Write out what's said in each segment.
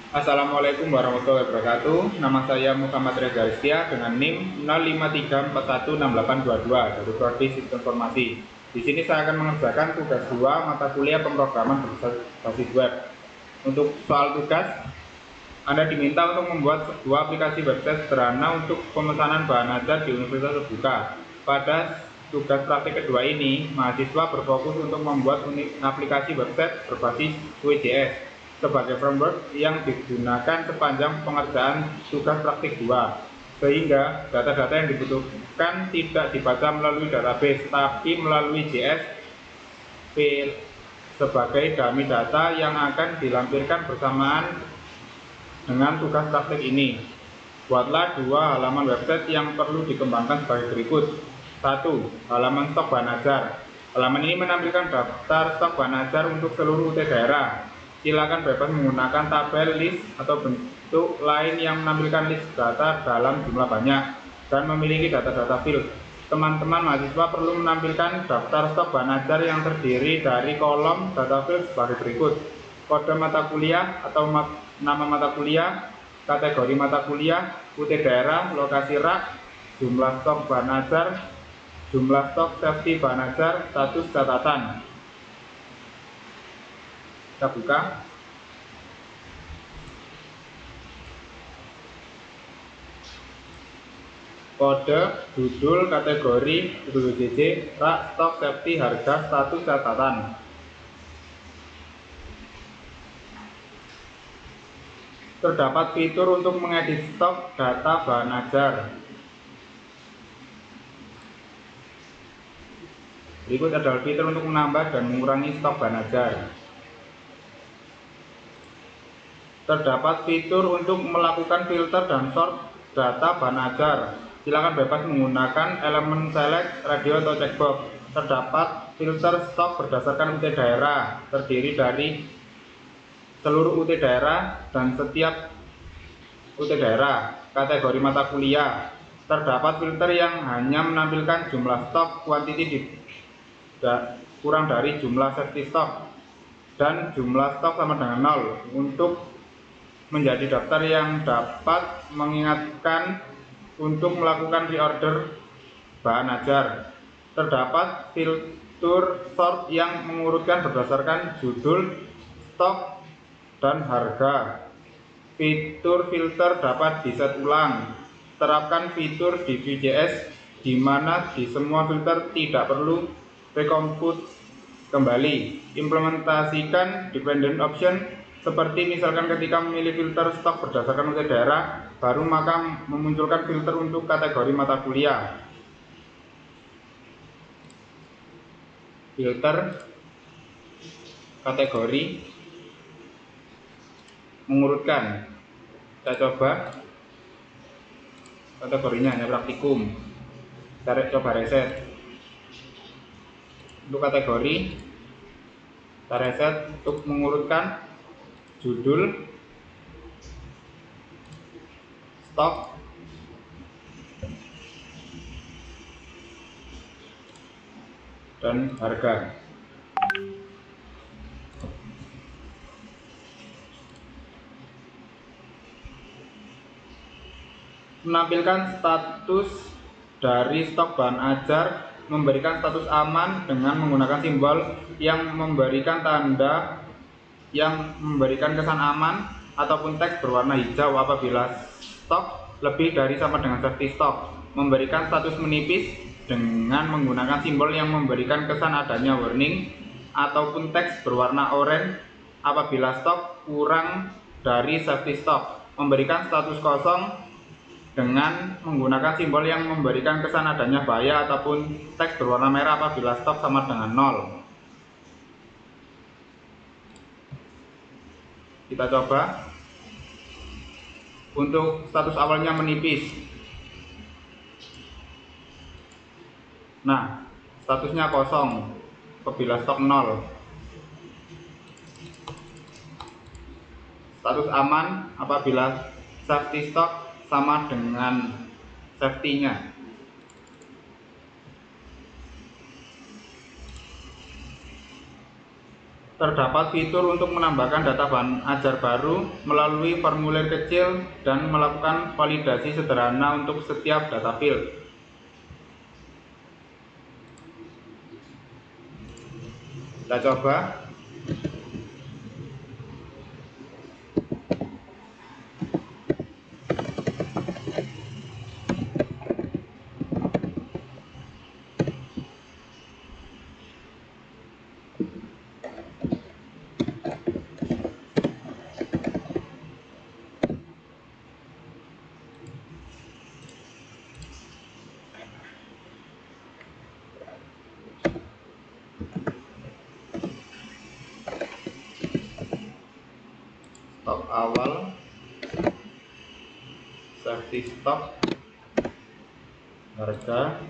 Assalamualaikum warahmatullahi wabarakatuh. Nama saya Muhammad Reza Rizkia dengan NIM 0534168822 dari Prodi Sistem Informasi. Di sini saya akan mengerjakan tugas 2 mata kuliah pemrograman berbasis web. Untuk soal tugas, Anda diminta untuk membuat sebuah aplikasi website sederhana untuk pemesanan bahan ajar di Universitas Terbuka. Pada tugas praktik kedua ini, mahasiswa berfokus untuk membuat aplikasi website berbasis WJS sebagai framework yang digunakan sepanjang pengerjaan tugas praktik 2, sehingga data-data yang dibutuhkan tidak dibaca melalui database tapi melalui JS sebagai dummy data yang akan dilampirkan bersamaan dengan tugas praktik ini. Buatlah 2 halaman website yang perlu dikembangkan sebagai berikut. 1. Halaman stok bahan ajar. Halaman ini menampilkan daftar stok bahan ajar untuk seluruh UT daerah. Silakan bebas menggunakan tabel, list, atau bentuk lain yang menampilkan list data dalam jumlah banyak dan memiliki data-data field. Teman-teman mahasiswa perlu menampilkan daftar stok bahan ajar yang terdiri dari kolom data field sebagai berikut: kode mata kuliah atau nama mata kuliah, kategori mata kuliah, UT daerah, lokasi rak, jumlah stok bahan ajar, jumlah stok safety bahan ajar, status catatan. Kita buka. Kode, judul, kategori, WJJ, rak, stok, safety, harga, status catatan. Terdapat fitur untuk mengedit stok data bahan ajar. Berikut adalah fitur untuk menambah dan mengurangi stok bahan ajar. Terdapat fitur untuk melakukan filter dan sort data bahan ajar. Silakan bebas menggunakan elemen select, radio, atau checkbox. Terdapat filter stok berdasarkan UT daerah, terdiri dari seluruh UT daerah dan setiap UT daerah. Kategori mata kuliah. Terdapat filter yang hanya menampilkan jumlah stok quantity kurang dari jumlah safety stock dan jumlah stok sama dengan 0 untuk menjadi daftar yang dapat mengingatkan untuk melakukan reorder bahan ajar. Terdapat fitur sort yang mengurutkan berdasarkan judul, stok, dan harga. Fitur filter dapat diset ulang. Terapkan fitur di VJS di mana di semua filter tidak perlu recompute kembali. Implementasikan dependent option seperti misalkan ketika memilih filter stok berdasarkan UT daerah, baru maka memunculkan filter untuk kategori mata kuliah. Filter kategori mengurutkan. Kita coba kategorinya hanya praktikum. Kita coba reset. Untuk kategori kita reset untuk mengurutkan judul, stok, dan harga. Menampilkan status dari stok bahan ajar, memberikan status aman dengan menggunakan simbol yang memberikan tanda yang memberikan kesan aman ataupun teks berwarna hijau apabila stok lebih dari sama dengan safety stock. Memberikan status menipis dengan menggunakan simbol yang memberikan kesan adanya warning ataupun teks berwarna oranye apabila stok kurang dari safety stock. Memberikan status kosong dengan menggunakan simbol yang memberikan kesan adanya bahaya ataupun teks berwarna merah apabila stok sama dengan 0. Kita coba. Untuk status awalnya menipis. Nah, statusnya kosong apabila stok 0. Status aman apabila safety stock sama dengan safety-nya. Terdapat fitur untuk menambahkan data bahan ajar baru melalui formulir kecil dan melakukan validasi sederhana untuk setiap data field. Kita coba. Stok awal, safety stock, harga,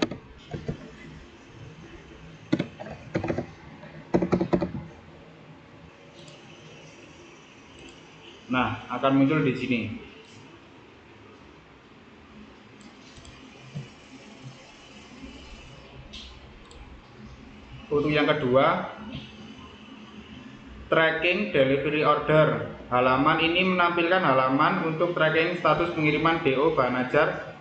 nah akan muncul di sini. Untuk yang kedua, tracking delivery order. Halaman ini menampilkan halaman untuk tracking status pengiriman DO bahan ajar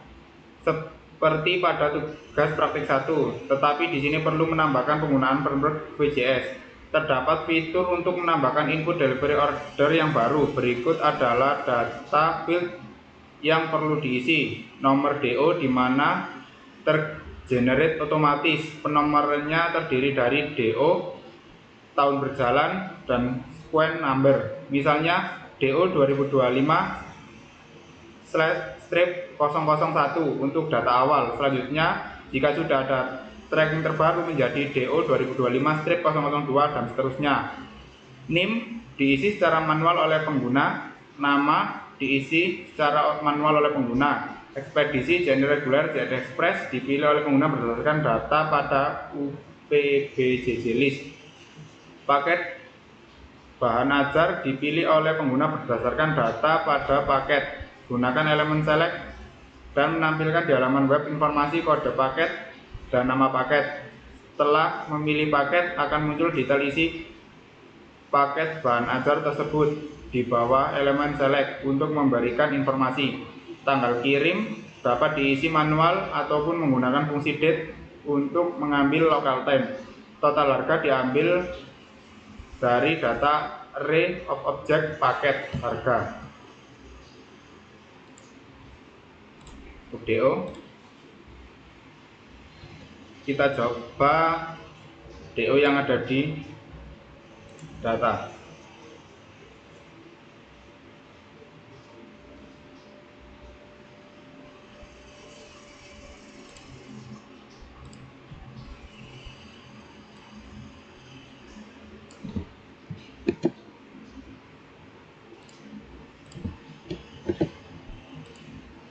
seperti pada tugas praktik 1, tetapi di sini perlu menambahkan penggunaan framework VJS. Terdapat fitur untuk menambahkan input delivery order yang baru. Berikut adalah data field yang perlu diisi. Nomor DO di mana tergenerate otomatis. Penomorannya terdiri dari DO, tahun berjalan, dan sequence number. Misalnya DO 2025/001 untuk data awal. Selanjutnya, jika sudah ada tracking terbaru menjadi DO 2025/002 dan seterusnya. NIM diisi secara manual oleh pengguna, nama diisi secara manual oleh pengguna. Ekspedisi General Regular Z Express dipilih oleh pengguna berdasarkan data pada UPBJJ list. Paket bahan ajar dipilih oleh pengguna berdasarkan data pada paket. Gunakan elemen select dan menampilkan di halaman web informasi kode paket dan nama paket. Setelah memilih paket, akan muncul detail isi paket bahan ajar tersebut di bawah elemen select untuk memberikan informasi. Tanggal kirim dapat diisi manual ataupun menggunakan fungsi date untuk mengambil local time. Total harga diambil dari data array of object paket harga. Untuk DO, kita coba DO yang ada di data.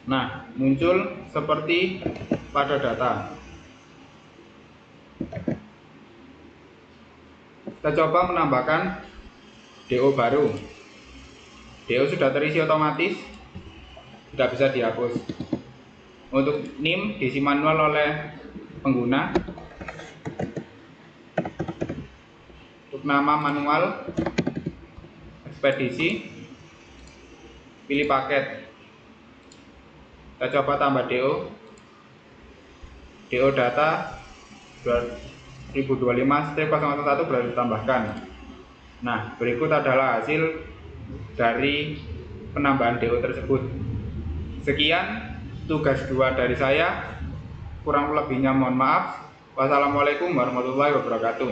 Nah, muncul seperti pada data. Kita coba menambahkan DO baru. DO sudah terisi otomatis, tidak bisa dihapus. Untuk NIM diisi manual oleh pengguna. Untuk nama manual, ekspedisi, pilih paket. Kita coba tambah DO. DO data 2025/001 berarti ditambahkan. Nah, berikut adalah hasil dari penambahan DO tersebut. Sekian tugas 2 dari saya. Kurang lebihnya mohon maaf. Wassalamualaikum warahmatullahi wabarakatuh.